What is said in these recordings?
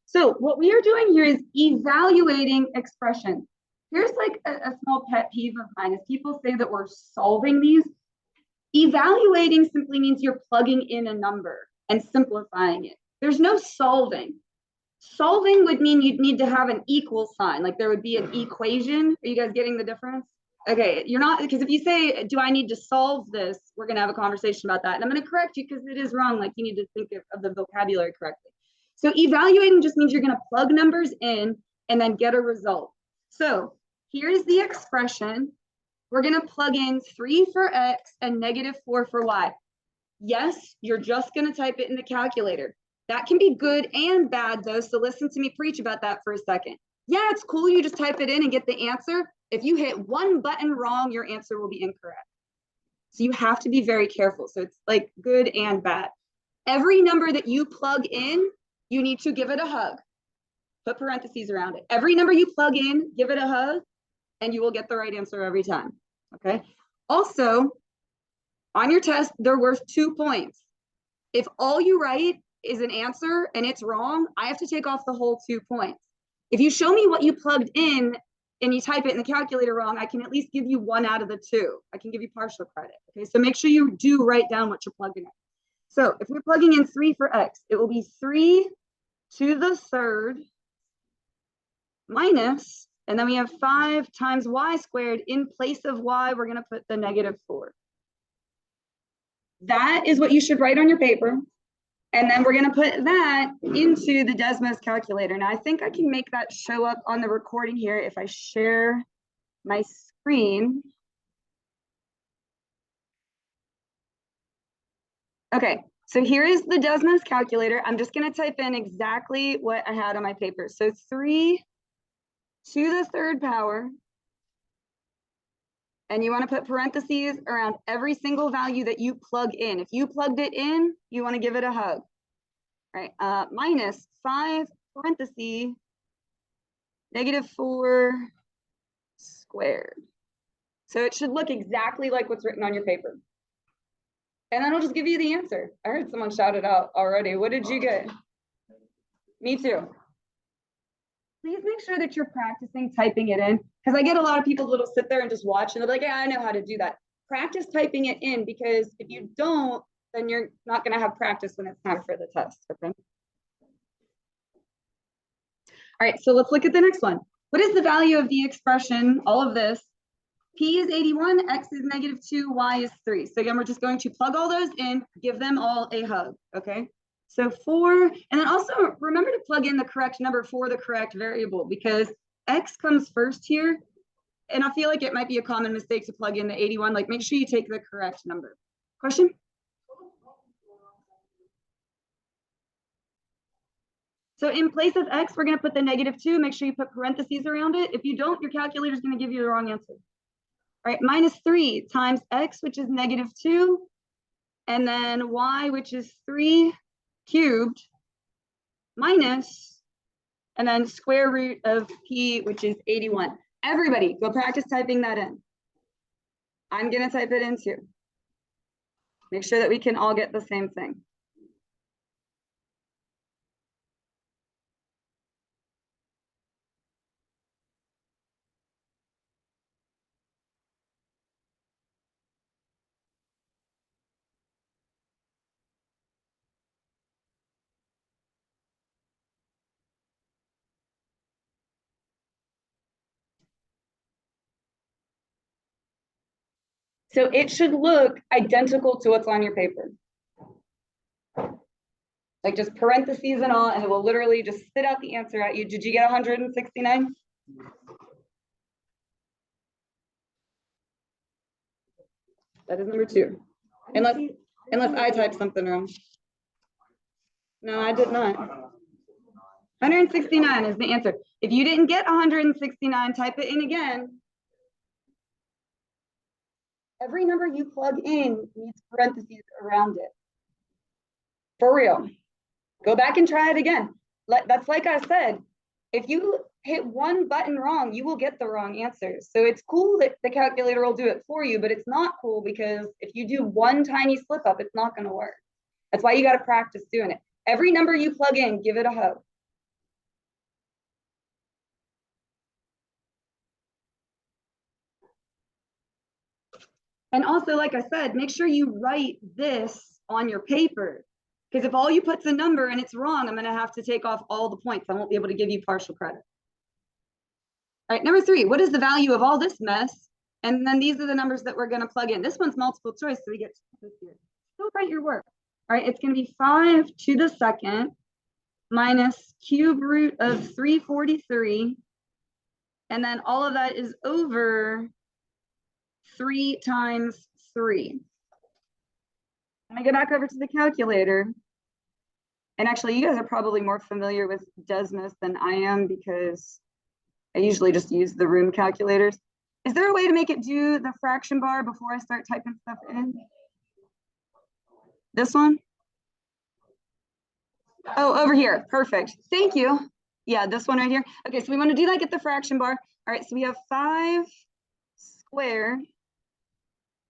So what we are doing here is evaluating expressions. Here's like a small pet peeve of mine is people say that we're solving these. Evaluating simply means you're plugging in a number and simplifying it. There's no solving. Solving would mean you'd need to have an equal sign, like there would be an equation. Are you guys getting the difference? Okay, you're not, because if you say, do I need to solve this? We're gonna have a conversation about that. And I'm gonna correct you because it is wrong. Like you need to think of the vocabulary correctly. So evaluating just means you're gonna plug numbers in and then get a result. So here's the expression. We're gonna plug in 3 for X and -4 for Y. Yes, you're just gonna type it in the calculator. That can be good and bad though, so listen to me preach about that for a second. Yeah, it's cool you just type it in and get the answer. If you hit one button wrong, your answer will be incorrect. So you have to be very careful. So it's like good and bad. Every number that you plug in, you need to give it a hug. Put parentheses around it. Every number you plug in, give it a hug, and you will get the right answer every time, okay? Also, on your test, they're worth 2 points. If all you write is an answer and it's wrong, I have to take off the whole 2 points. If you show me what you plugged in and you type it in the calculator wrong, I can at least give you 1 out of the 2. I can give you partial credit, okay? So make sure you do write down what you're plugging in. So if we're plugging in 3 for X, it will be 3 to the third minus, and then we have 5 times Y squared. In place of Y, we're gonna put the -4. That is what you should write on your paper. And then we're gonna put that into the Desmos calculator. Now I think I can make that show up on the recording here if I share my screen. Okay, so here is the Desmos calculator. I'm just gonna type in exactly what I had on my paper. So 3 to the third power. And you want to put parentheses around every single value that you plug in. If you plugged it in, you want to give it a hug. All right, minus 5 parentheses, -4 squared. So it should look exactly like what's written on your paper. And then I'll just give you the answer. I heard someone shout it out already. What did you get? Me too. Please make sure that you're practicing typing it in, because I get a lot of people that'll sit there and just watch and they're like, yeah, I know how to do that. Practice typing it in, because if you don't, then you're not going to have practice when it's time for the test. Okay. All right, so let's look at the next one. What is the value of the expression, all of this? P is 81, X is -2, Y is 3. So again, we're just going to plug all those in, give them all a hug, okay? So 4, and then also remember to plug in the correct number for the correct variable, because X comes first here. And I feel like it might be a common mistake to plug in the 81. Like, make sure you take the correct number. Question? So in place of X, we're going to put the -2. Make sure you put parentheses around it. If you don't, your calculator is going to give you the wrong answer. All right, -3 times X, which is -2, and then Y, which is 3 cubed, minus, and then square root of P, which is 81. Everybody, go practice typing that in. I'm going to type it in too. Make sure that we can all get the same thing. So it should look identical to what's on your paper. Like just parentheses and all, and it will literally just spit out the answer at you. Did you get 169? That is number 2. Unless I typed something wrong. No, I did not. 169 is the answer. If you didn't get 169, type it in again. Every number you plug in needs parentheses around it. For real. Go back and try it again. That's like I said, if you hit one button wrong, you will get the wrong answer. So it's cool that the calculator will do it for you, but it's not cool because if you do one tiny slip up, it's not going to work. That's why you got to practice doing it. Every number you plug in, give it a hug. And also, like I said, make sure you write this on your paper. Because if all you put's a number and it's wrong, I'm going to have to take off all the points. I won't be able to give you partial credit. All right, number 3, what is the value of all this mess? And then these are the numbers that we're going to plug in. This one's multiple choice, so we get this here. Still write your work. All right, it's going to be 5 to the second minus cube root of 343. And then all of that is over 3 times 3. Let me go back over to the calculator. And actually, you guys are probably more familiar with Desmos than I am because I usually just use the room calculators. Is there a way to make it do the fraction bar before I start typing stuff in? This one? Oh, over here. Perfect. Thank you. Yeah, this one right here. Okay, so we want to do that, get the fraction bar. All right, so we have 5 squared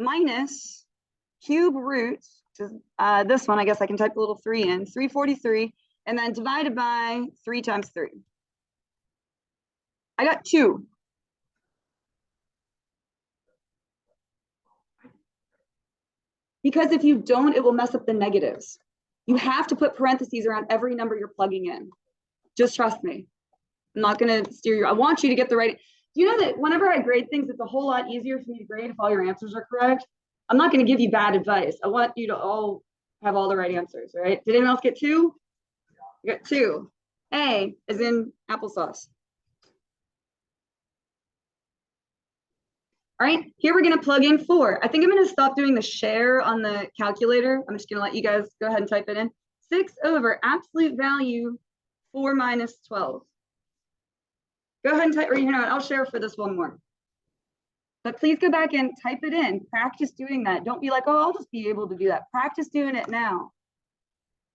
minus cube root, which is this one. I guess I can type a little 3 in, 343, and then divided by 3 times 3. I got 2. Because if you don't, it will mess up the negatives. You have to put parentheses around every number you're plugging in. Just trust me. I'm not going to steer you. I want you to get the right. You know that whenever I grade things, it's a whole lot easier for me to grade if all your answers are correct. I'm not going to give you bad advice. I want you to all have all the right answers, right? Did anyone else get 2? You got 2. A is in applesauce. All right, here we're going to plug in 4. I think I'm going to stop doing the share on the calculator. I'm just going to let you guys go ahead and type it in. 6 over absolute value 4 minus 12. Go ahead and type, or you know what, I'll share for this one more. But please go back and type it in. Practice doing that. Don't be like, oh, I'll just be able to do that. Practice doing it now. All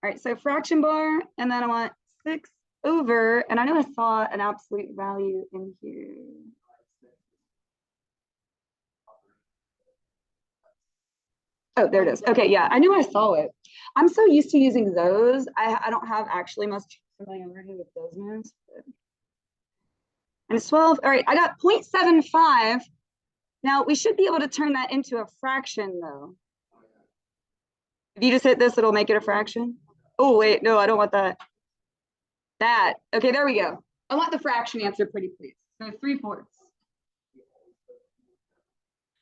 right, so fraction bar, and then I want 6 over, and I know I saw an absolute value in here. Oh, there it is. Okay, yeah, I knew I saw it. I'm so used to using those. I don't have actually much familiarity with those moves. And it's 12. All right, I got 0.75. Now, we should be able to turn that into a fraction, though. If you just hit this, it'll make it a fraction. Oh, wait, no, I don't want that. That. Okay, there we go. I want the fraction answer pretty please. So 3/4.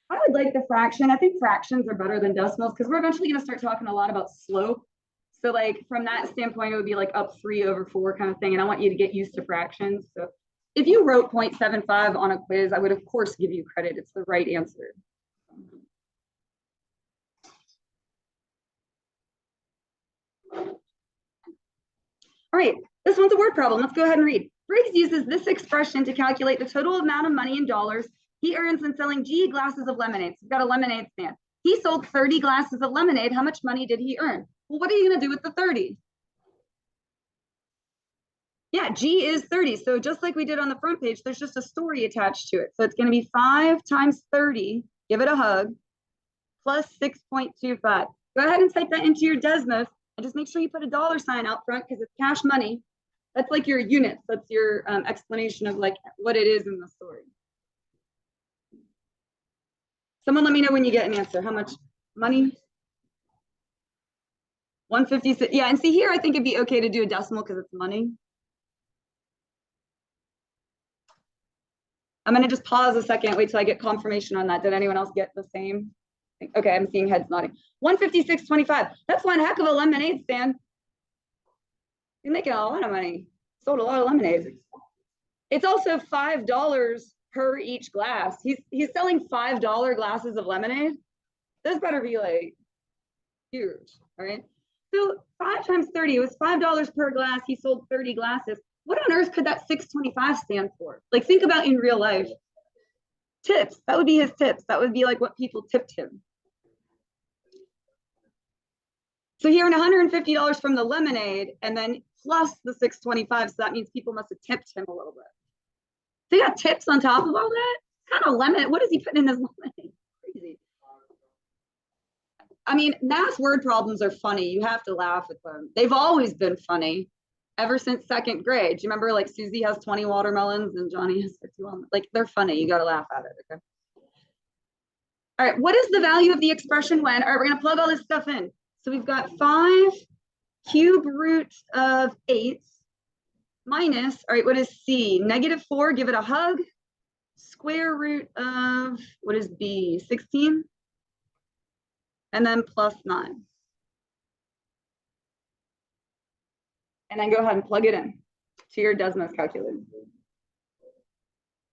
I would like the fraction. I think fractions are better than decimals because we're eventually going to start talking a lot about slope. So like from that standpoint, it would be like up 3 over 4 kind of thing. And I want you to get used to fractions. So if you wrote 0.75 on a quiz, I would of course give you credit. It's the right answer. All right, this one's a word problem. Let's go ahead and read. Briggs uses this expression to calculate the total amount of money in dollars he earns when selling GE glasses of lemonade. So we've got a lemonade stand. He sold 30 glasses of lemonade. How much money did he earn? Well, what are you going to do with the 30? Yeah, G is 30. So just like we did on the front page, there's just a story attached to it. So it's going to be 5 times 30, give it a hug, plus 6.25. Go ahead and type that into your Desmos and just make sure you put a dollar sign out front because it's cash money. That's like your units. That's your explanation of like what it is in the story. Someone let me know when you get an answer. How much money? 156. Yeah, and see here, I think it'd be okay to do a decimal because it's money. I'm going to just pause a second, wait till I get confirmation on that. Did anyone else get the same? Okay, I'm seeing heads nodding. 156.25. That's one heck of a lemonade stand. You're making a lot of money. Sold a lot of lemonades. It's also $5 per each glass. He's selling $5 glasses of lemonade. This better be like huge, all right? So 5 times 30, it was $5 per glass. He sold 30 glasses. What on earth could that 625 stand for? Like think about in real life. Tips, that would be his tips. That would be like what people tipped him. So he earned $150 from the lemonade and then plus the 625. So that means people must have tipped him a little bit. They got tips on top of all that? What kind of lemon? What is he putting in his lemonade? Crazy. I mean, math word problems are funny. You have to laugh at them. They've always been funny ever since 2nd grade. Do you remember like Susie has 20 watermelons and Johnny has 51? Like they're funny. You got to laugh at it. Okay. All right, what is the value of the expression when? All right, we're going to plug all this stuff in. So we've got 5 cube root of 8 minus, all right, what is C? -4, give it a hug. Square root of, what is B? 16? And then plus 9. And then go ahead and plug it in to your Desmos calculator.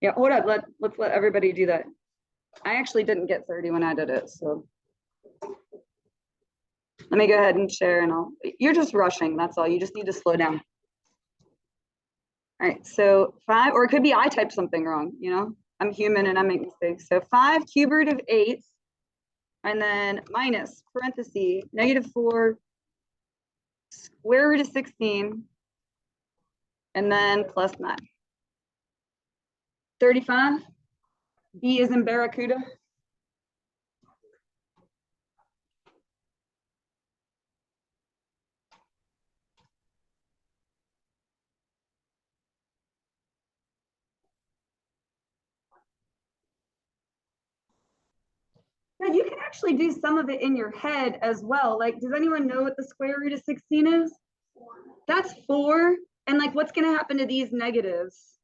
Yeah, hold up, let's let everybody do that. I actually didn't get 30 when I did it, so. Let me go ahead and share and you're just rushing, that's all. You just need to slow down. All right, so 5, or it could be I typed something wrong, you know? I'm human and I make mistakes. So 5 cube root of 8, and then minus parenthesis, -4 square root of 16, and then plus 9. 35. B is in Barracuda. Now you can actually do some of it in your head as well. Like, does anyone know what the square root of 16 is? That's 4. And like, what's going to happen to these negatives?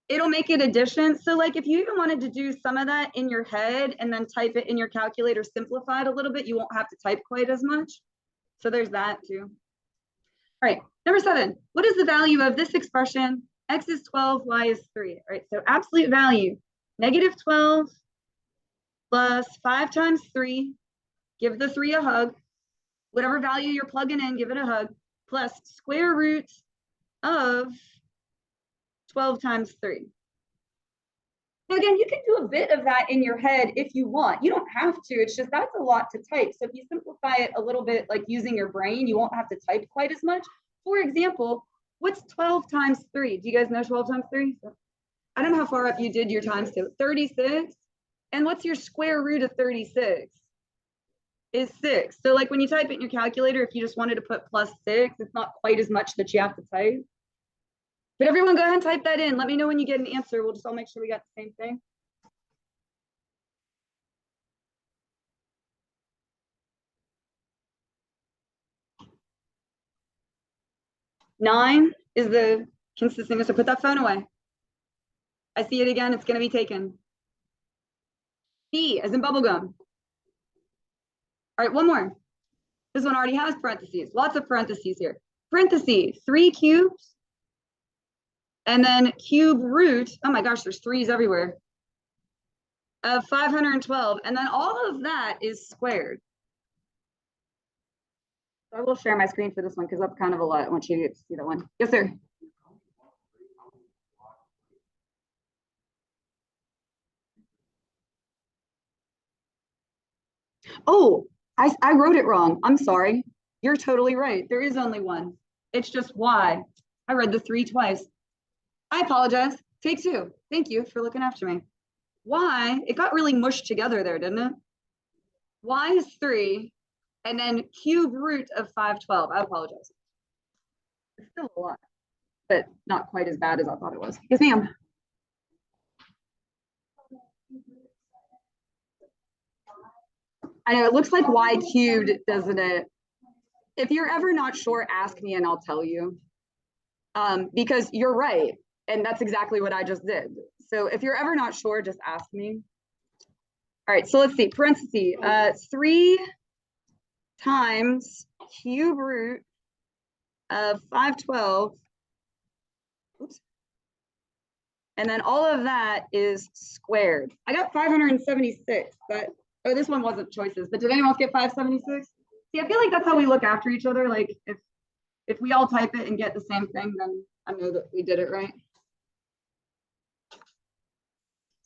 It'll make it addition. So like, if you even wanted to do some of that in your head and then type it in your calculator, simplify it a little bit, you won't have to type quite as much. So there's that too. All right, number 7. What is the value of this expression? X is 12, Y is 3. All right, so absolute value, -12 plus 5 times 3, give the 3 a hug. Whatever value you're plugging in, give it a hug, plus square root of 12 times 3. Now again, you can do a bit of that in your head if you want. You don't have to, it's just that's a lot to type. So if you simplify it a little bit, like using your brain, you won't have to type quite as much. For example, what's 12 times 3? Do you guys know 12 times 3? I don't know how far up you did your times to. 36. And what's your square root of 36? Is 6. So like when you type it in your calculator, if you just wanted to put plus 6, it's not quite as much that you have to type. But everyone go ahead and type that in. Let me know when you get an answer. We'll just all make sure we got the same thing. Nine is the consistent. So put that phone away. I see it again. It's going to be taken. B as in bubblegum. All right, one more. This one already has parentheses. Lots of parentheses here. Parentheses, 3 cubes. And then cube root. Oh my gosh, there's 3's everywhere. Of 512. And then all of that is squared. I will share my screen for this one because that's kind of a lot. I want you to see that one. Yes, sir. Oh, I wrote it wrong. I'm sorry. You're totally right. There is only one. It's just Y. I read the 3 twice. I apologize. Take 2. Thank you for looking after me. Y, it got really mushed together there, didn't it? Y is 3, and then cube root of 512. I apologize. It's still a lot, but not quite as bad as I thought it was. Yes, ma'am. I know, it looks like Y cubed, doesn't it? If you're ever not sure, ask me and I'll tell you. Because you're right. And that's exactly what I just did. So if you're ever not sure, just ask me. All right, so let's see, parentheses, 3 times cube root of 512. Oops. And then all of that is squared. I got 576, but, oh, this one wasn't choices, but did anyone else get 576? See, I feel like that's how we look after each other. Like if we all type it and get the same thing, then I know that we did it right.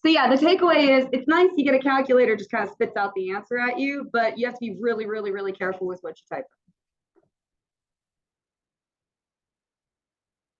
So yeah, the takeaway is it's nice you get a calculator, just kind of spits out the answer at you, but you have to be really, really, really careful with what you type.